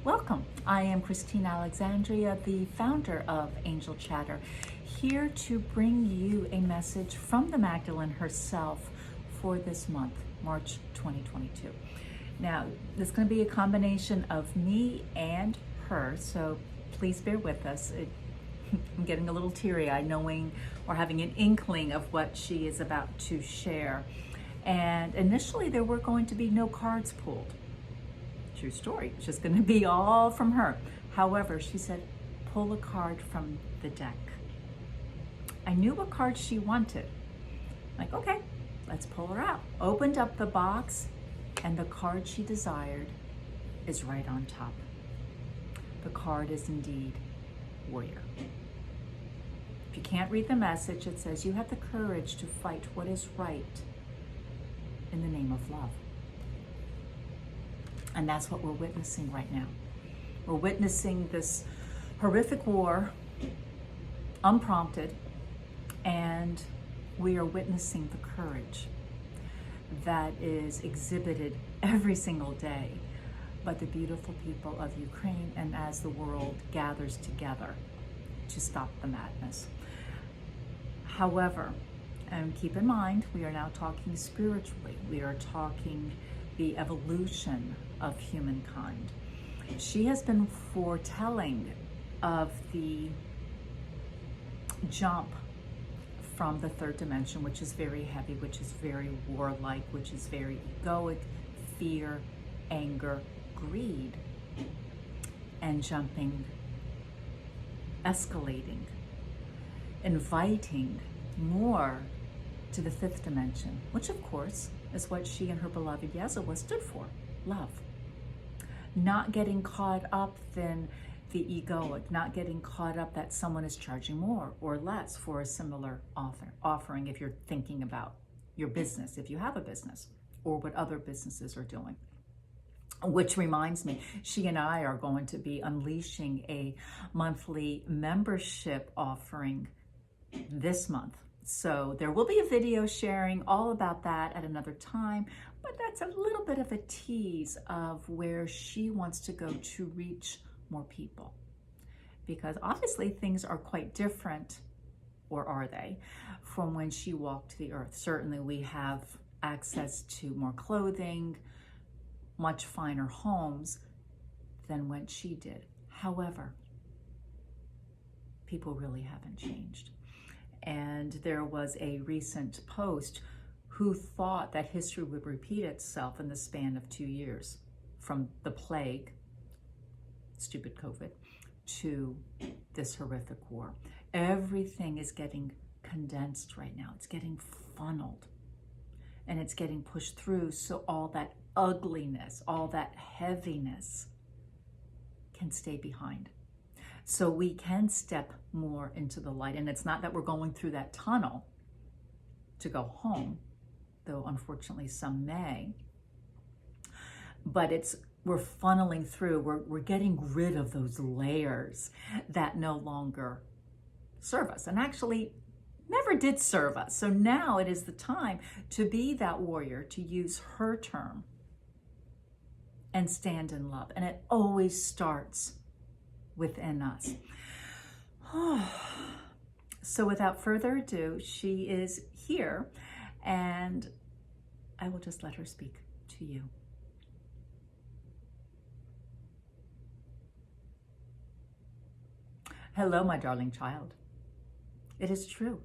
Welcome. I am Christine Alexandria, the founder of Angel Chatter, here to bring you a message from the Magdalene herself for this month, March 2022. Now, this is going to be a combination of me and her, so please bear with us. I'm getting a little teary-eyed knowing or having an inkling of what she is about to share. And initially, there were going to be no cards pulled. True story. It's just going to be all from her. However, she said, pull a card from the deck. I knew what card she wanted. Like, okay, let's pull her out. Opened up the box, and the card she desired is right on top. The card is indeed Warrior. If you can't read the message, it says you have the courage to fight what is right in the name of love. And that's what we're witnessing right now. We're witnessing this horrific war, unprompted, and we are witnessing the courage that is exhibited every single day by the beautiful people of Ukraine and as the world gathers together to stop the madness. However, and keep in mind, we are now talking spiritually. We are talking the evolution of humankind. She has been foretelling of the jump from the third dimension, which is very heavy, which is very warlike, which is very egoic, fear, anger, greed, and jumping, escalating, inviting more to the fifth dimension, which of course is what she and her beloved Yeshua stood for, love. Not getting caught up in the egoic, not getting caught up that someone is charging more or less for a similar offering if you're thinking about your business, if you have a business, or what other businesses are doing. Which reminds me, she and I are going to be unleashing a monthly membership offering this month. So there will be a video sharing all about that at another time, but that's a little bit of a tease of where she wants to go to reach more people. Because obviously things are quite different, or are they, from when she walked the earth. Certainly we have access to more clothing, much finer homes than when she did. However, people really haven't changed. And there was a recent post who thought that history would repeat itself in the span of 2 years, from the plague, stupid COVID, to this horrific war. Everything is getting condensed right now. It's getting funneled and it's getting pushed through, so all that ugliness, all that heaviness can stay behind. So we can step more into the light. And it's not that we're going through that tunnel to go home, though unfortunately some may, but we're funneling through, we're getting rid of those layers that no longer serve us and actually never did serve us. So now it is the time to be that warrior, to use her term, and stand in love. And it always starts within us. So without further ado, she is here, and I will just let her speak to you. Hello, my darling child. It is true.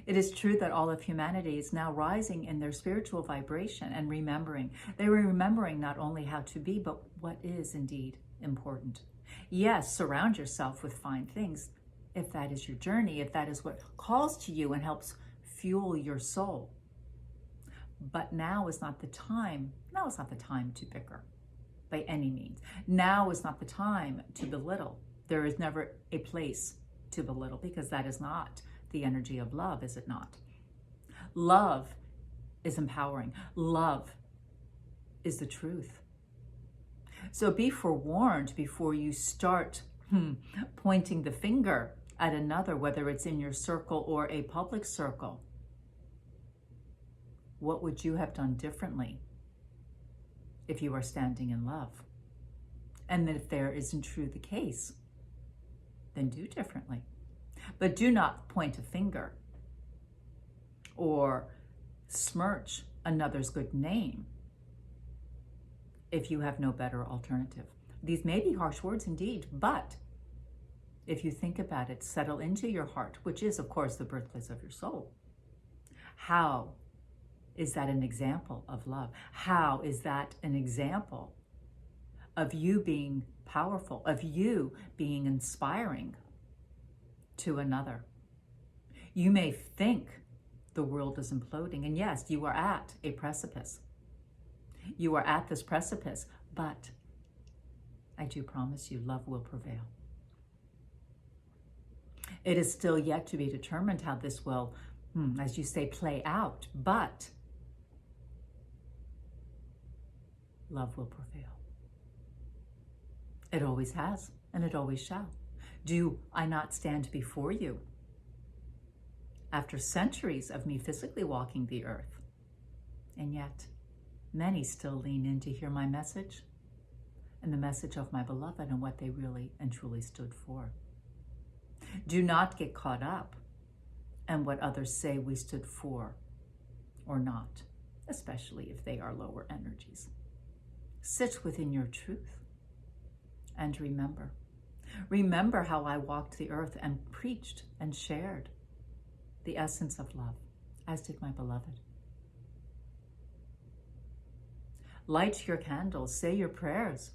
It is true that all of humanity is now rising in their spiritual vibration and remembering. They were remembering not only how to be, but what is indeed important. Yes, surround yourself with fine things if that is your journey, if that is what calls to you and helps fuel your soul. But now is not the time. Now is not the time to bicker by any means. Now is not the time to belittle. There is never a place to belittle, because that is not the energy of love, is it not? Love is empowering. Love is the truth. So be forewarned before you start pointing the finger at another, whether it's in your circle or a public circle. What would you have done differently if you are standing in love? And that if there isn't true the case, then do differently. But do not point a finger or smirch another's good name if you have no better alternative. These may be harsh words indeed, but if you think about it, settle into your heart, which is, of course, the birthplace of your soul. How is that an example of love? How is that an example of you being powerful, of you being inspiring to another? You may think the world is imploding, and yes, you are at a precipice. You are at this precipice, but I do promise you, love will prevail. It is still yet to be determined how this will, as you say, play out, but love will prevail. It always has, and it always shall. Do I not stand before you after centuries of me physically walking the earth? And yet, many still lean in to hear my message and the message of my beloved and what they really and truly stood for. Do not get caught up in what others say we stood for or not, especially if they are lower energies. Sit within your truth and remember. Remember how I walked the earth and preached and shared the essence of love, as did my beloved. Light your candles, say your prayers.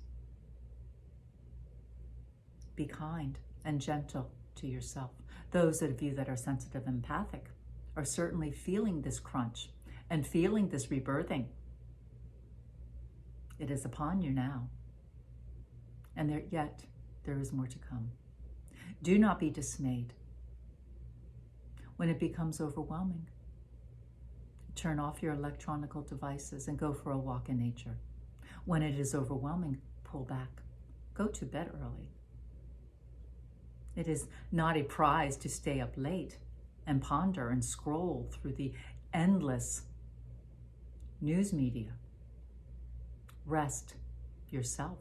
Be kind and gentle to yourself. Those of you that are sensitive and empathic are certainly feeling this crunch and feeling this rebirthing. It is upon you now. And yet there is more to come. Do not be dismayed when it becomes overwhelming. Turn off your electronic devices and go for a walk in nature. When it is overwhelming, pull back. Go to bed early. It is not a prize to stay up late and ponder and scroll through the endless news media. Rest yourself,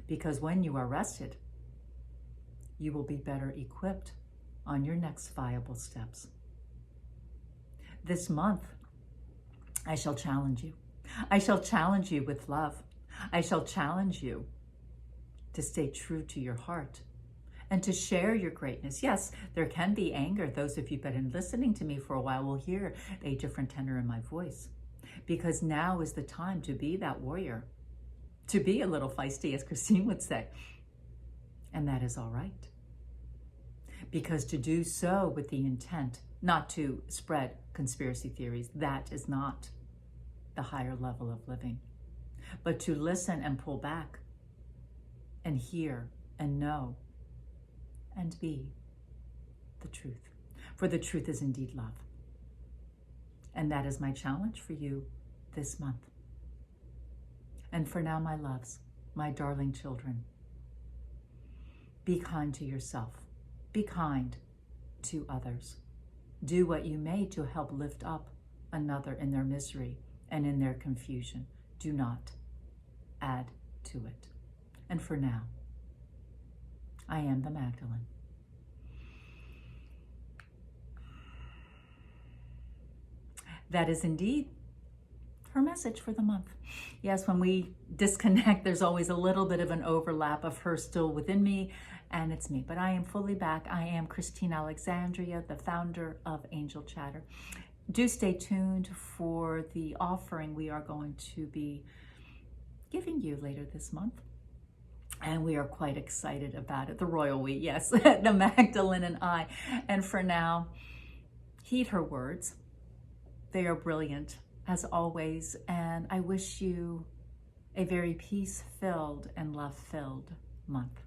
because when you are rested, you will be better equipped on your next viable steps. This month, I shall challenge you. I shall challenge you with love. I shall challenge you to stay true to your heart and to share your greatness. Yes, there can be anger. Those of you that have been listening to me for a while will hear a different tenor in my voice, because now is the time to be that warrior, to be a little feisty, as Christine would say. And that is all right. Because to do so with the intent not to spread conspiracy theories, that is not the higher level of living. But to listen and pull back and hear and know and be the truth. For the truth is indeed love. And that is my challenge for you this month. And for now, my loves, my darling children, be kind to yourself. Be kind to others. Do what you may to help lift up another in their misery and in their confusion. Do not add to it. And for now, I am the Magdalene. That is indeed her message for the month. Yes, when we disconnect, there's always a little bit of an overlap of her still within me, and it's me. But I am fully back. I am Christine Alexandria, the founder of Angel Chatter. Do stay tuned for the offering we are going to be giving you later this month. And we are quite excited about it. The royal we, yes, the Magdalene and I. And for now, heed her words. They are brilliant, as always. And I wish you a very peace-filled and love-filled month.